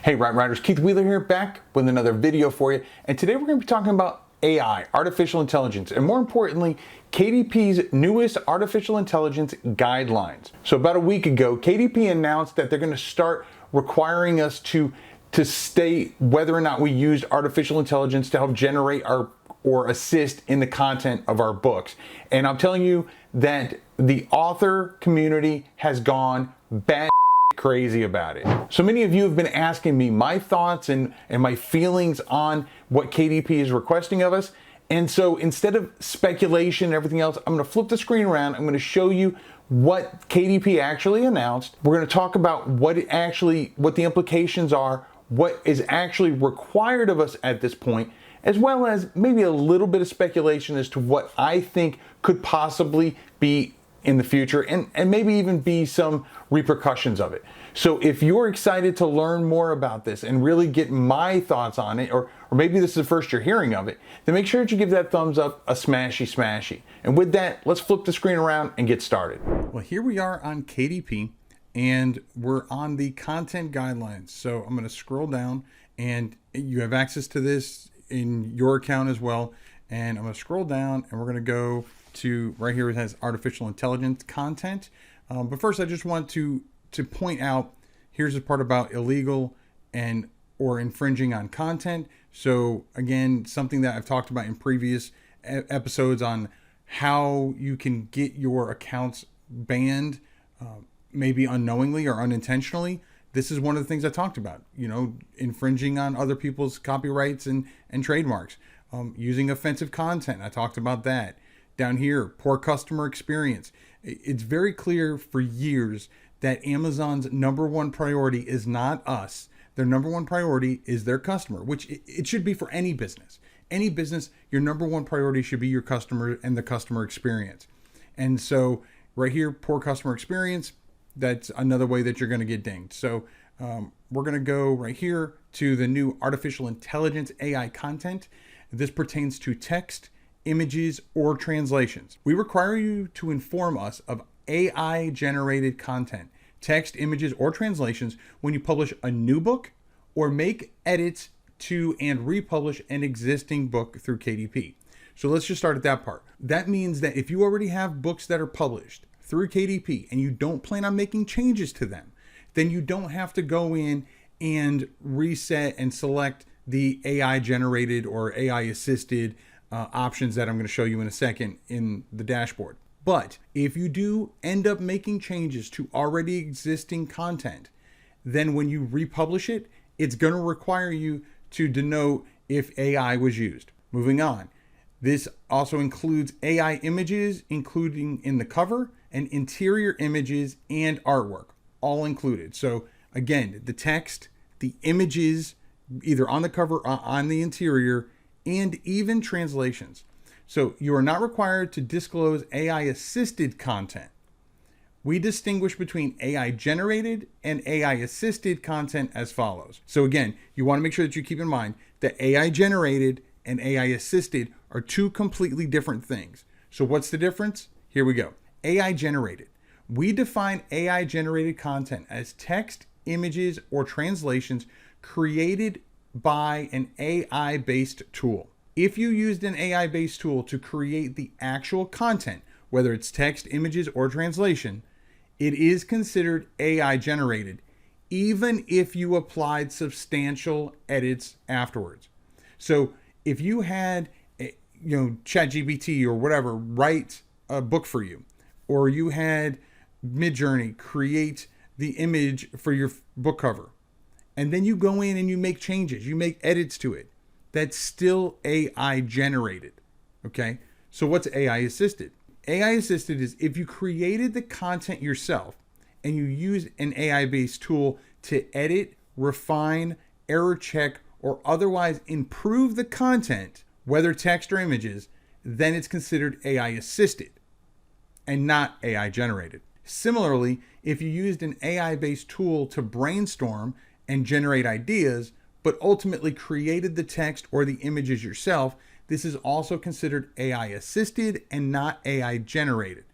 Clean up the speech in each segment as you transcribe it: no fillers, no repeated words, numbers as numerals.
Hey Ride Riders, Keith Wheeler here, back with another video for you. And today we're going to be talking about AI, artificial intelligence, and more importantly, KDP's newest artificial intelligence guidelines. So about a week ago, KDP announced that they're going to start requiring us to state whether or not we used artificial intelligence to help generate or assist in the content of our books. And I'm telling you that the author community has gone bad crazy about it. So many of you have been asking me my thoughts and my feelings on what KDP is requesting of us. And so instead of speculation and everything else, I'm going to flip the screen around. I'm going to show you what KDP actually announced. We're going to talk about what the implications are, what is actually required of us at this point, as well as maybe a little bit of speculation as to what I think could possibly be in the future and maybe even be some repercussions of it. So if you're excited to learn more about this and really get my thoughts on it, or maybe this is the first you're hearing of it, then make sure that you give that thumbs up a smashy. And with that, let's flip the screen around and get started. Well, here we are on KDP and we're on the content guidelines. So I'm going to scroll down and you have access to this in your account as well. And I'm going to scroll down and we're going to go to right here. It has artificial intelligence content. But first I just want to point out, here's the part about illegal or infringing on content. So again, something that I've talked about in previous episodes on how you can get your accounts banned, maybe unknowingly or unintentionally. This is one of the things I talked about, infringing on other people's copyrights and trademarks, using offensive content. I talked about that. Down here, poor customer experience. It's very clear for years that Amazon's number one priority is not us. Their number one priority is their customer, which it should be for any business. Any business, your number one priority should be your customer and the customer experience. And so right here, poor customer experience, that's another way that you're going to get dinged. So we're going to go right here to the new artificial intelligence AI content. This pertains to text, images, or translations. We require you to inform us of AI generated content, text, images, or translations when you publish a new book or make edits to and republish an existing book through KDP. So let's just start at that part. That means that if you already have books that are published through KDP and you don't plan on making changes to them, then you don't have to go in and reset and select the AI generated or AI assisted options that I'm going to show you in a second in the dashboard. But if you do end up making changes to already existing content, then when you republish it, it's going to require you to denote if AI was used. Moving on. This also includes AI images, including in the cover, and interior images and artwork, all included. So again, the text, the images, either on the cover or on the interior, and even translations. So you are not required to disclose AI assisted content. We distinguish between AI generated and AI assisted content as follows. So again, you want to make sure that you keep in mind that AI generated and AI assisted are two completely different things. So what's the difference? Here we go. AI generated. We define AI generated content as text, images, or translations created by an AI-based tool. If you used an AI-based tool to create the actual content, whether it's text, images, or translation, it is considered AI generated, even if you applied substantial edits afterwards. So if you had, ChatGPT or whatever write a book for you, or you had Midjourney create the image for your book cover, and then you go in and you make changes, you make edits to it, that's still AI generated, okay? So what's AI assisted? AI assisted is if you created the content yourself and you used an AI-based tool to edit, refine, error check, or otherwise improve the content, whether text or images, then it's considered AI assisted and not AI generated. Similarly, if you used an AI-based tool to brainstorm and generate ideas, but ultimately created the text or the images yourself, this is also considered AI assisted and not AI generated.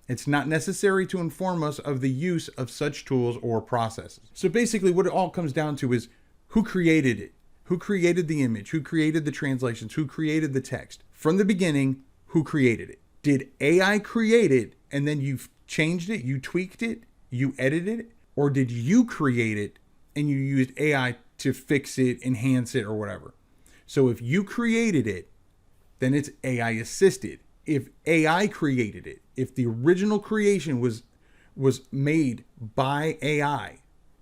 It's not necessary to inform us of the use of such tools or processes. So basically what it all comes down to is who created it? Who created the image? Who created the translations? Who created the text? From the beginning, who created it? Did AI create it and then you've changed it, you tweaked it, you edited it? Or did you create it and you used AI to fix it, enhance it, or whatever? So if you created it, then it's AI assisted. If AI created it, if the original creation was made by AI,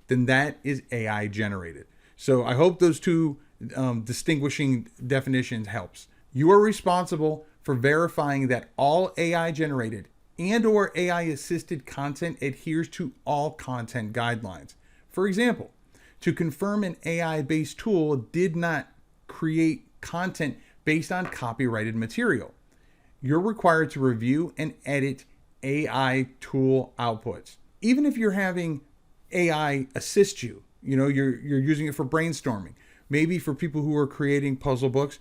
then that is AI generated. So I hope those two distinguishing definitions helps. You are responsible for verifying that all AI generated and or AI assisted content adheres to all content guidelines. For example, to confirm an AI-based tool did not create content based on copyrighted material, you're required to review and edit AI tool outputs. Even if you're having AI assist you, you're using it for brainstorming. Maybe for people who are creating puzzle books,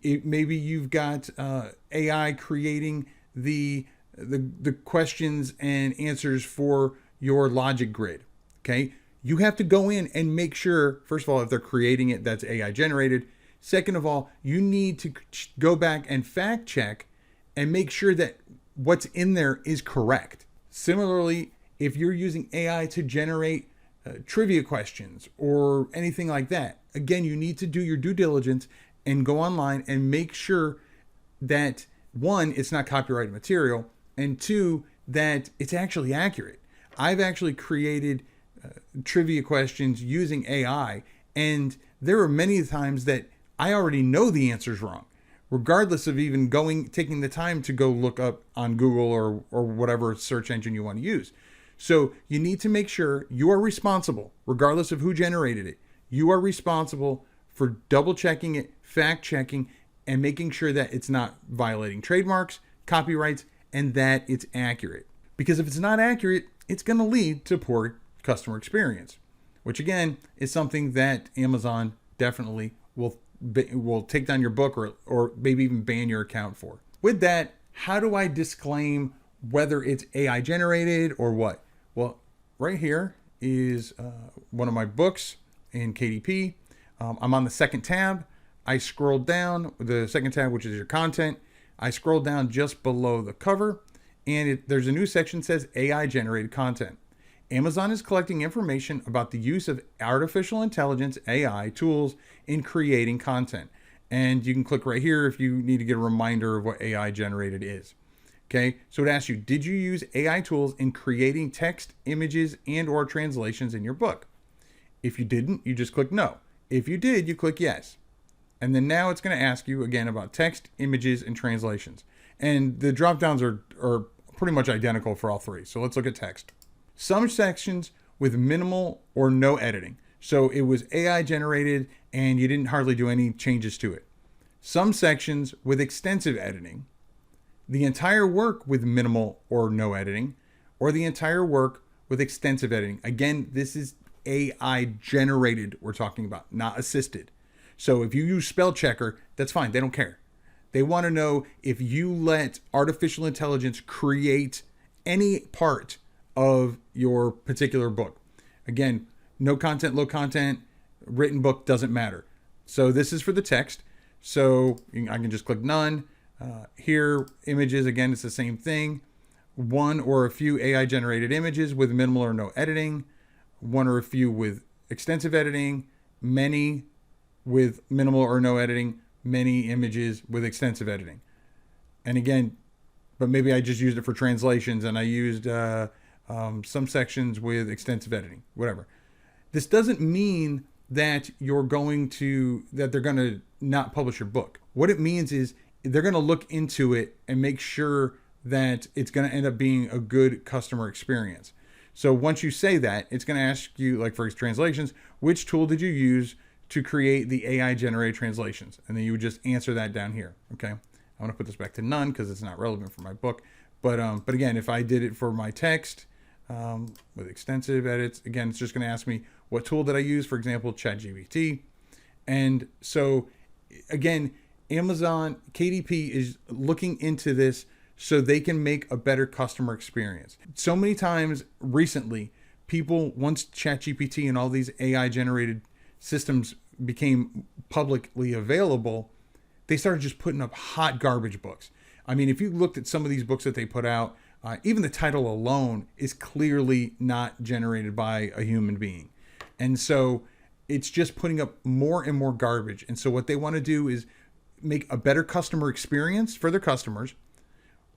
maybe you've got AI creating the questions and answers for your logic grid. Okay, you have to go in and make sure, first of all, if they're creating it, that's AI generated. Second of all, you need to go back and fact check and make sure that what's in there is correct. Similarly, if you're using AI to generate trivia questions or anything like that, again, you need to do your due diligence and go online and make sure that, one, it's not copyrighted material, and two, that it's actually accurate. I've actually created trivia questions using AI, and there are many times that I already know the answer's wrong, regardless of even taking the time to go look up on Google or whatever search engine you want to use. So you need to make sure you are responsible, regardless of who generated it. You are responsible for double checking it, fact checking, and making sure that it's not violating trademarks, copyrights, and that it's accurate. Because if it's not accurate, it's going to lead to poor customer experience, which again is something that Amazon definitely will take down your book or maybe even ban your account for. With that, how do I disclaim whether it's AI generated or what? Well, right here is one of my books in KDP. I'm on the second tab. I scroll down the second tab, which is your content. I scroll down just below the cover, and there's a new section that says AI generated content. Amazon is collecting information about the use of artificial intelligence AI tools in creating content. And you can click right here if you need to get a reminder of what AI generated is. Okay, so it asks you, did you use AI tools in creating text, images, and or translations in your book? If you didn't, you just click no. If you did, you click yes. And then now it's going to ask you again about text, images, and translations. And the drop downs are pretty much identical for all three. So let's look at text. Some sections with minimal or no editing. So it was AI generated and you didn't hardly do any changes to it. Some sections with extensive editing. The entire work with minimal or no editing, or the entire work with extensive editing. Again, this is AI generated we're talking about, not assisted. So if you use spell checker, that's fine. They don't care. They want to know if you let artificial intelligence create any part of your particular book. Again, no content, low content, written book, doesn't matter. So this is for the text. So I can just click none. Here, images, again, it's the same thing. One or a few AI generated images with minimal or no editing. One or a few with extensive editing. Many with minimal or no editing. Many images with extensive editing. And again, but maybe I just used it for translations and I used some sections with extensive editing, whatever. This doesn't mean that they're going to not publish your book. What it means is they're going to look into it and make sure that it's going to end up being a good customer experience. So once you say that, it's going to ask you, like for translations, which tool did you use to create the AI generated translations? And then you would just answer that down here. Okay. I want to put this back to none because it's not relevant for my book. But again, if I did it for my text with extensive edits, again, it's just going to ask me what tool did I use? For example, ChatGPT. And so again, Amazon KDP is looking into this so they can make a better customer experience. So many times recently, people, once ChatGPT and all these AI generated systems became publicly available, they started just putting up hot garbage books. I mean, if you looked at some of these books that they put out, even the title alone is clearly not generated by a human being. And so it's just putting up more and more garbage. And so what they want to do is make a better customer experience for their customers.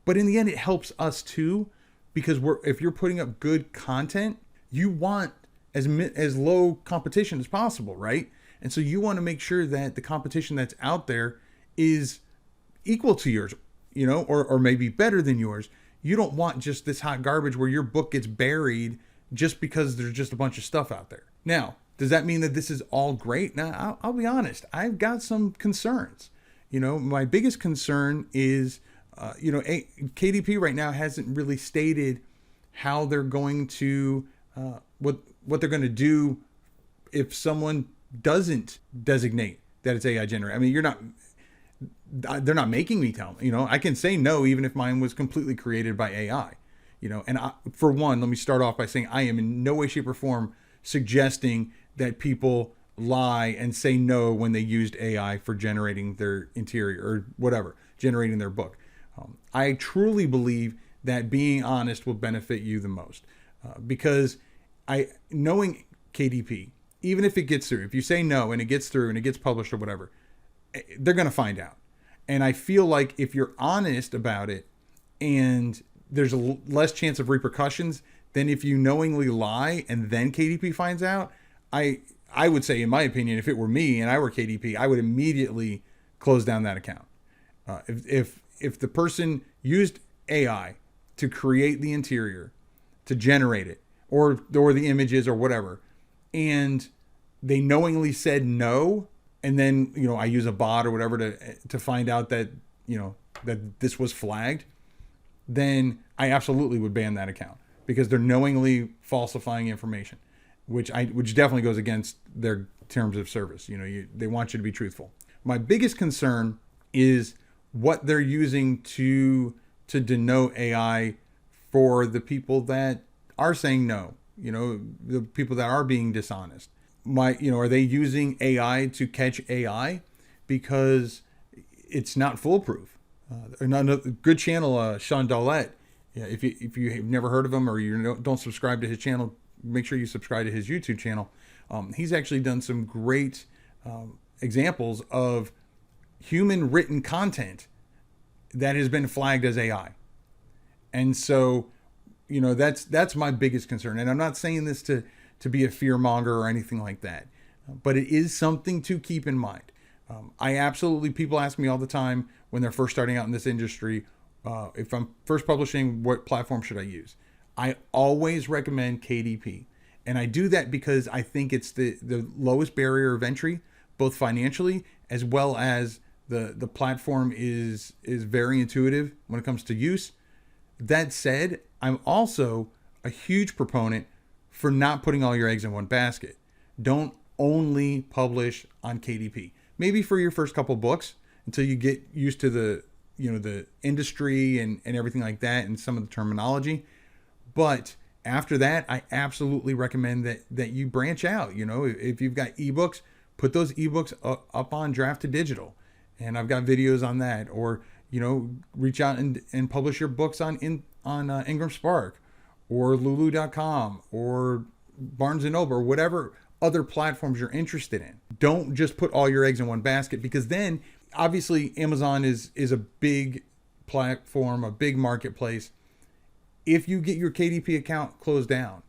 But in the end, it helps us too, because if you're putting up good content, you want as low competition as possible, right? And so you want to make sure that the competition that's out there is equal to yours, or maybe better than yours. You don't want just this hot garbage where your book gets buried just because there's just a bunch of stuff out there. Now, does that mean that this is all great? Now, I'll be honest. I've got some concerns. My biggest concern is, KDP right now hasn't really stated how they're going to, what they're going to do if someone doesn't designate that it's AI generated. I mean, they're not making me tell them. I can say no even if mine was completely created by AI. And for one, let me start off by saying I am in no way, shape, or form suggesting that people lie and say no when they used AI for generating their interior or whatever, generating their book. I truly believe that being honest will benefit you the most, because knowing KDP, even if it gets through, if you say no and it gets through and it gets published or whatever, they're going to find out. And I feel like if you're honest about it and there's a less chance of repercussions than if you knowingly lie and then KDP finds out, I would say, in my opinion, if it were me and I were KDP, I would immediately close down that account. If the person used AI to create the interior, to generate it, or the images or whatever, and they knowingly said no, and then I use a bot or whatever to find out that that this was flagged, then I absolutely would ban that account, because they're knowingly falsifying information, which definitely goes against their terms of service. They want you to be truthful. My biggest concern is what they're using to denote AI for the people that are saying no, the people that are being dishonest. Are they using AI to catch AI? Because it's not foolproof. Another good channel, Sean Dowlett. Yeah, if you have never heard of him or you don't subscribe to his channel, make sure you subscribe to his YouTube channel. He's actually done some great examples of human written content that has been flagged as AI. And so, that's my biggest concern. And I'm not saying this to be a fear monger or anything like that, but it is something to keep in mind. People ask me all the time when they're first starting out in this industry, if I'm first publishing, what platform should I use? I always recommend KDP. And I do that because I think it's the lowest barrier of entry, both financially as well as the platform is very intuitive when it comes to use. That said, I'm also a huge proponent for not putting all your eggs in one basket. Don't only publish on KDP. Maybe for your first couple books until you get used to the industry and everything like that and some of the terminology. But after that, I absolutely recommend that you branch out. If you've got ebooks, put those ebooks up on Draft to Digital. And I've got videos on that. Or, reach out and publish your books on Ingram Spark or Lulu.com or Barnes & Noble or whatever other platforms you're interested in. Don't just put all your eggs in one basket, because then obviously Amazon is a big platform, a big marketplace. If you get your KDP account closed down,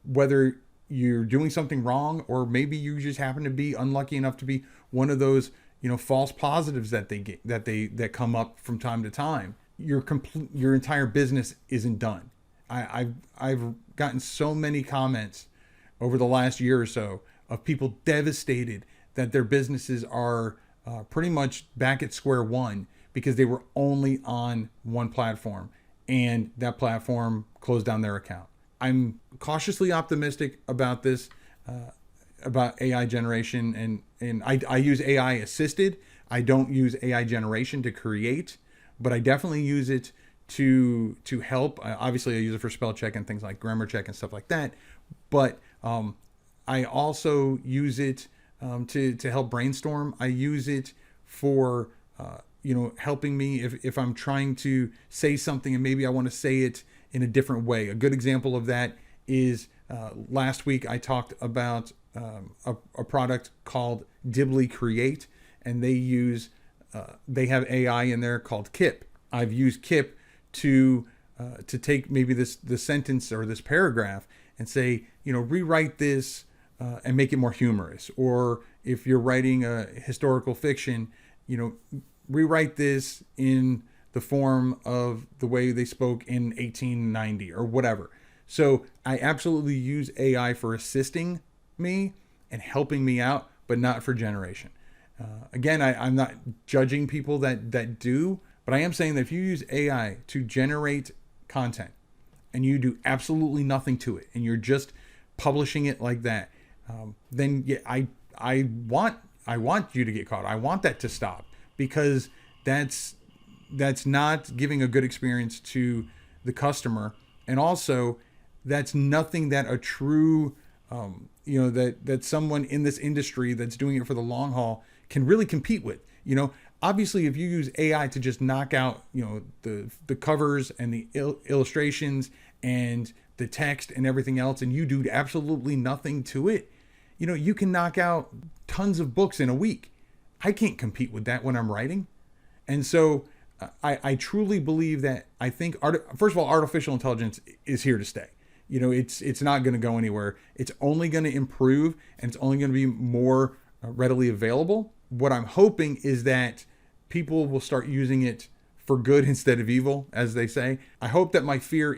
whether you're doing something wrong or maybe you just happen to be unlucky enough to be one of those false positives that come up from time to time, your entire business isn't done. I've gotten so many comments over the last year or so of people devastated that their businesses are pretty much back at square one because they were only on one platform and that platform closed down their account. I'm cautiously optimistic about this, about AI generation, and I use AI assisted. I don't use AI generation to create, but I definitely use it to help. Obviously, I use it for spell check and things like grammar check and stuff like that. But I also use it to help brainstorm. I use it for helping me if I'm trying to say something and maybe I want to say it in a different way. A good example of that is last week I talked about a product called Dibbly Create, and they have AI in there called Kip. I've used Kip to take maybe this sentence or this paragraph and say, rewrite this and make it more humorous. Or if you're writing a historical fiction, rewrite this in the form of the way they spoke in 1890 or whatever. So I absolutely use AI for assisting me and helping me out, but not for generation. Again, I'm not judging people that do, but I am saying that if you use AI to generate content and you do absolutely nothing to it and you're just publishing it like that, then yeah, I want you to get caught. I want that to stop, because that's not giving a good experience to the customer, and also that's nothing that a true that someone in this industry that's doing it for the long haul can really compete with. Obviously, if you use AI to just knock out the covers and the illustrations and the text and everything else, and you do absolutely nothing to it, you can knock out tons of books in a week. I can't compete with that when I'm writing. And so I truly believe that, I think first of all, artificial intelligence is here to stay. It's not going to go anywhere. It's only going to improve, and it's only going to be more readily available. What I'm hoping is that people will start using it for good instead of evil, as they say. I hope that my fear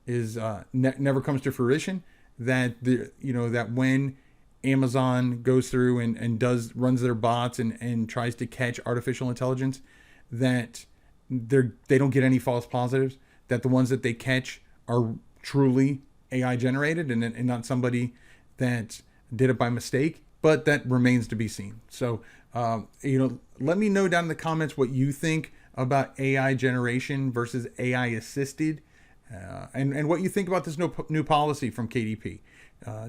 never comes to fruition. That that when Amazon goes through and runs their bots and tries to catch artificial intelligence, that they don't get any false positives. That the ones that they catch are truly AI generated and not somebody that did it by mistake. But that remains to be seen. So, let me know down in the comments what you think about AI generation versus AI assisted, and what you think about this new policy from KDP.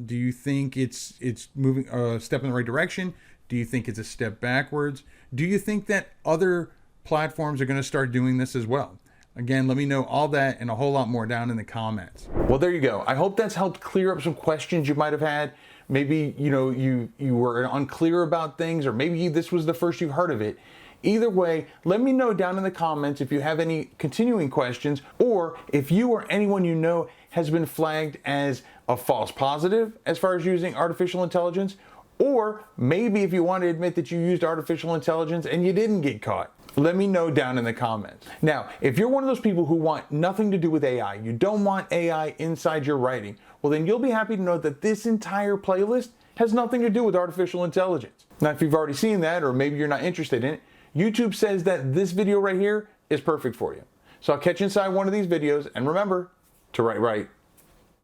Do you think it's moving a step in the right direction? Do you think it's a step backwards? Do you think that other platforms are going to start doing this as well? Again, let me know all that and a whole lot more down in the comments. Well, there you go. I hope that's helped clear up some questions you might have had. Maybe, you were unclear about things, or maybe this was the first you heard of it. Either way, let me know down in the comments if you have any continuing questions, or if you or anyone you know has been flagged as a false positive as far as using artificial intelligence, or maybe if you want to admit that you used artificial intelligence and you didn't get caught. Let me know down in the comments. Now, if you're one of those people who want nothing to do with AI, you don't want AI inside your writing, well then you'll be happy to know that this entire playlist has nothing to do with artificial intelligence. Now, if you've already seen that, or maybe you're not interested in it, YouTube says that this video right here is perfect for you. So I'll catch you inside one of these videos, and remember to write right.